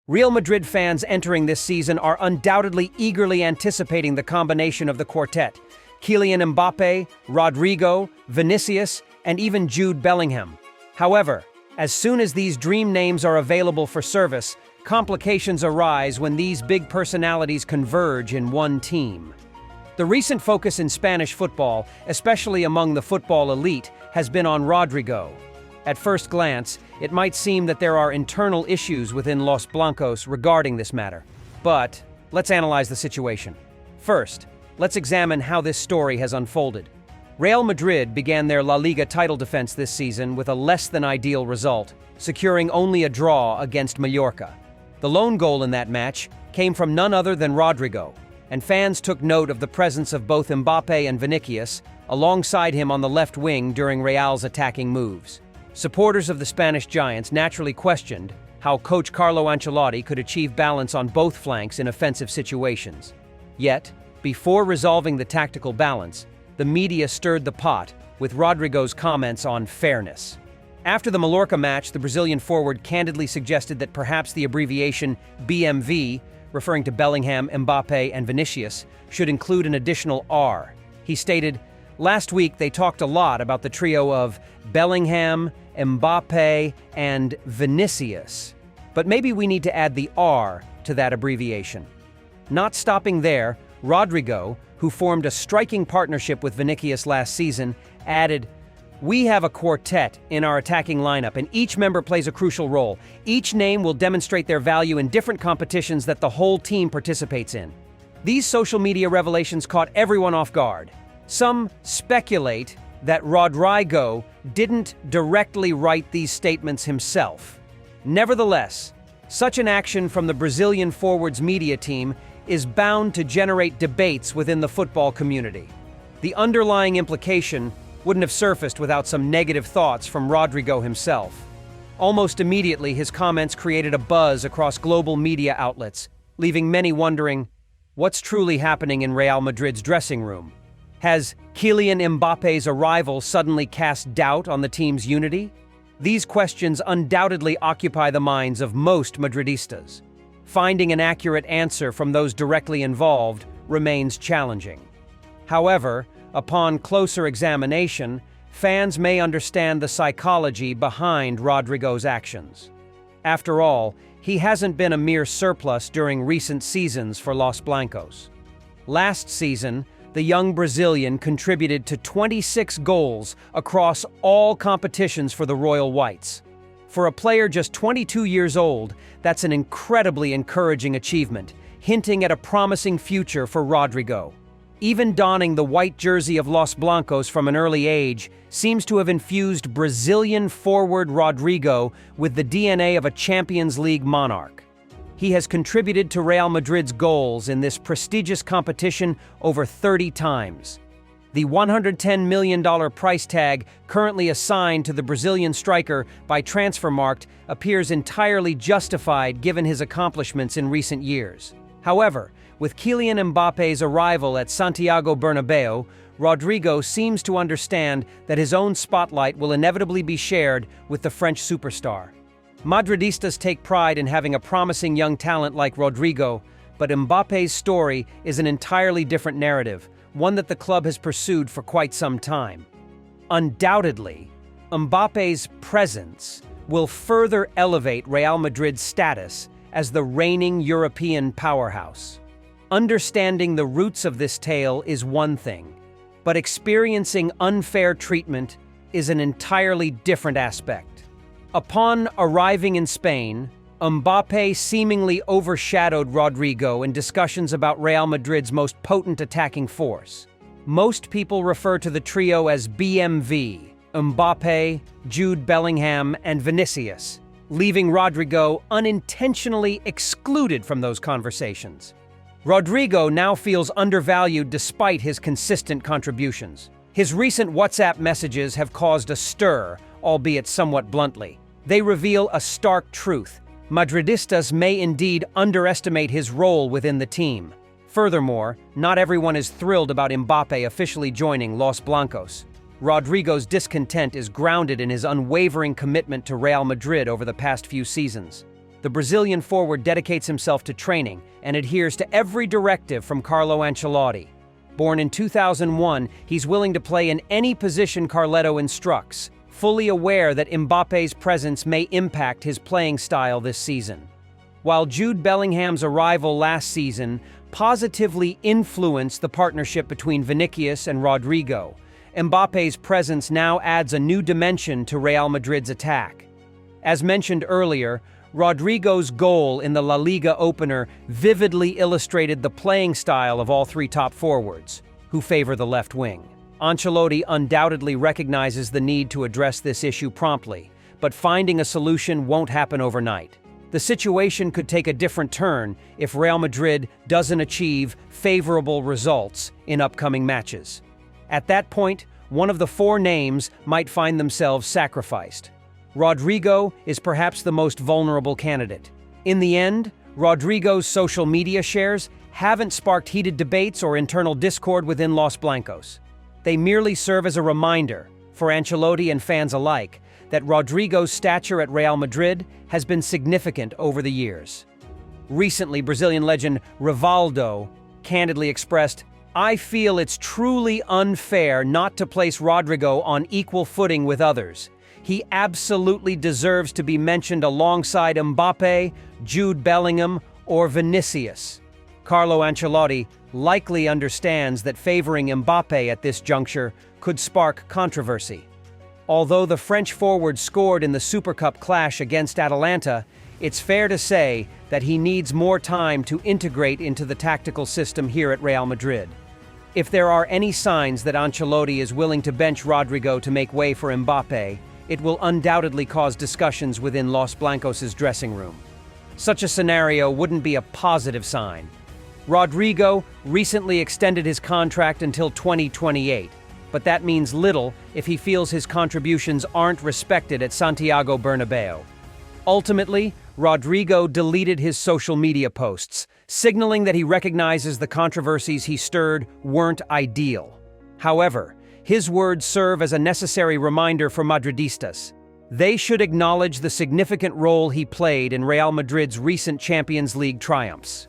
Real Madrid fans entering this season are undoubtedly eagerly anticipating the combination of the quartet: Kylian Mbappe, Rodrigo, Vinicius, and even Jude Bellingham. However, as soon as these dream names are available for service, complications arise when these big personalities converge in one team. The recent focus in Spanish football, especially among the football elite, has been on Rodrygo. At first glance, it might seem that there are internal issues within Los Blancos regarding this matter. But let's analyze the situation. First, let's examine how this story has unfolded. Real Madrid began their La Liga title defense this season with a less-than-ideal result, securing only a draw against Mallorca. The lone goal in that match came from none other than Rodrigo, and fans took note of the presence of both Mbappe and Vinicius alongside him on the left wing during Real's attacking moves. Supporters of the Spanish Giants naturally questioned how coach Carlo Ancelotti could achieve balance on both flanks in offensive situations. Yet, before resolving the tactical balance, the media stirred the pot with Rodrigo's comments on fairness. After the Mallorca match, the Brazilian forward candidly suggested that perhaps the abbreviation BMV, referring to Bellingham, Mbappe, and Vinicius, should include an additional R. He stated, "Last week they talked a lot about the trio of Bellingham, Mbappe, and Vinicius. But maybe we need to add the R to that abbreviation." Not stopping there, Rodrigo, who formed a striking partnership with Vinicius last season, added, "We have a quartet in our attacking lineup, and each member plays a crucial role. Each name will demonstrate their value in different competitions that the whole team participates in." These social media revelations caught everyone off guard. Some speculate that Rodrygo didn't directly write these statements himself. Nevertheless, such an action from the Brazilian forward's media team is bound to generate debates within the football community. The underlying implication wouldn't have surfaced without some negative thoughts from Rodrigo himself. Almost immediately, his comments created a buzz across global media outlets, leaving many wondering, what's truly happening in Real Madrid's dressing room? Has Kylian Mbappe's arrival suddenly cast doubt on the team's unity? These questions undoubtedly occupy the minds of most Madridistas. Finding an accurate answer from those directly involved remains challenging. However, upon closer examination, fans may understand the psychology behind Rodrigo's actions. After all, he hasn't been a mere surplus during recent seasons for Los Blancos. Last season, the young Brazilian contributed to 26 goals across all competitions for the Royal Whites. For a player just 22 years old, that's an incredibly encouraging achievement, hinting at a promising future for Rodrigo. Even donning the white jersey of Los Blancos from an early age seems to have infused Brazilian forward Rodrigo with the DNA of a Champions League monarch. He has contributed to Real Madrid's goals in this prestigious competition over 30 times. The $110 million price tag currently assigned to the Brazilian striker by Transfermarkt appears entirely justified given his accomplishments in recent years. However, with Kylian Mbappe's arrival at Santiago Bernabeu, Rodrigo seems to understand that his own spotlight will inevitably be shared with the French superstar. Madridistas take pride in having a promising young talent like Rodrigo, but Mbappe's story is an entirely different narrative, one that the club has pursued for quite some time. Undoubtedly, Mbappe's presence will further elevate Real Madrid's status as the reigning European powerhouse. Understanding the roots of this tale is one thing, but experiencing unfair treatment is an entirely different aspect. Upon arriving in Spain, Mbappe seemingly overshadowed Rodrigo in discussions about Real Madrid's most potent attacking force. Most people refer to the trio as BMV, Mbappe, Jude Bellingham, and Vinicius, leaving Rodrigo unintentionally excluded from those conversations. Rodrigo now feels undervalued despite his consistent contributions. His recent WhatsApp messages have caused a stir, albeit somewhat bluntly. They reveal a stark truth. Madridistas may indeed underestimate his role within the team. Furthermore, not everyone is thrilled about Mbappe officially joining Los Blancos. Rodrigo's discontent is grounded in his unwavering commitment to Real Madrid over the past few seasons. The The Brazilian forward dedicates himself to training and adheres to every directive from Carlo Ancelotti. Born in 2001, he's willing to play in any position Carletto instructs, fully aware that Mbappe's presence may impact his playing style this season. While Jude Bellingham's arrival last season positively influenced the partnership between Vinicius and Rodrigo, Mbappe's presence now adds a new dimension to Real Madrid's attack. As mentioned earlier, Rodrigo's goal in the La Liga opener vividly illustrated the playing style of all three top forwards, who favor the left wing. Ancelotti undoubtedly recognizes the need to address this issue promptly, but finding a solution won't happen overnight. The situation could take a different turn if Real Madrid doesn't achieve favorable results in upcoming matches. At that point, one of the four names might find themselves sacrificed. Rodrigo is perhaps the most vulnerable candidate. In the end, Rodrigo's social media shares haven't sparked heated debates or internal discord within Los Blancos. They merely serve as a reminder, for Ancelotti and fans alike, that Rodrigo's stature at Real Madrid has been significant over the years. Recently, Brazilian legend Rivaldo candidly expressed, "I feel it's truly unfair not to place Rodrigo on equal footing with others. He absolutely deserves to be mentioned alongside Mbappe, Jude Bellingham, or Vinicius." Carlo Ancelotti likely understands that favoring Mbappe at this juncture could spark controversy. Although the French forward scored in the Super Cup clash against Atalanta, it's fair to say that he needs more time to integrate into the tactical system here at Real Madrid. If there are any signs that Ancelotti is willing to bench Rodrigo to make way for Mbappe, it will undoubtedly cause discussions within Los Blancos' dressing room. Such a scenario wouldn't be a positive sign. Rodrigo recently extended his contract until 2028, but that means little if he feels his contributions aren't respected at Santiago Bernabeu. Ultimately, Rodrigo deleted his social media posts, signaling that he recognizes the controversies he stirred weren't ideal. However, his words serve as a necessary reminder for Madridistas. They should acknowledge the significant role he played in Real Madrid's recent Champions League triumphs.